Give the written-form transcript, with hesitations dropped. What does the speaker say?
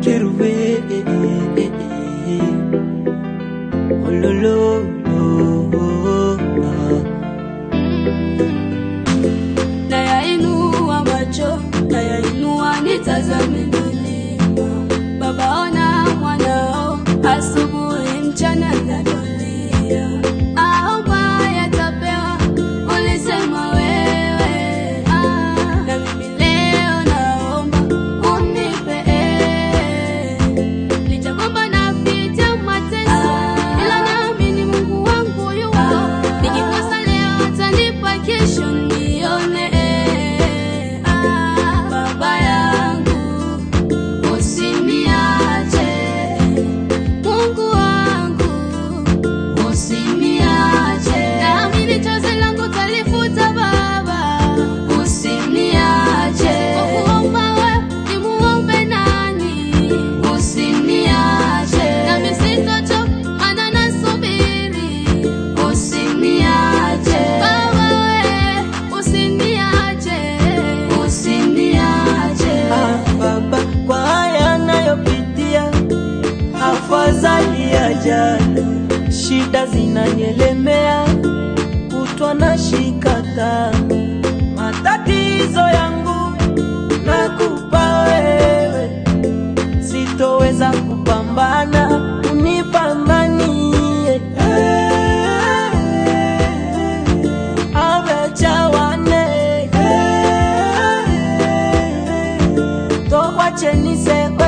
get away. Oh, lo, lo, lo, Nayainua macho, nayainua nitazame milima. Baba, ona mwanao, asubuhi mchana nakulia. Aomba yatapewa, ulisema wewe. Na mimi leo naomba unipe. Licha kwamba napitia mateso, ila naamini Mungu wangu yupo. Nikikosa leo atanipa kesho nione. Baba yangu usiniache, Mungu wangu usiniache. Naamini chozi langu talifuta Baba, usiniache. Kwa kuomba wewe nimuombe nani? Usiniache. Nami sitochoka maana nasubiri, usiniache. Baba wewe usiniache, usiniache. Baba, kwa haya nayopitia, afadhali ya jana. Shida zinanyelemea, kutwa na shikata. Matatizo yangu nakupa wewe, sitoweza kupambana, unipambanie. Awechawane towache nisekwe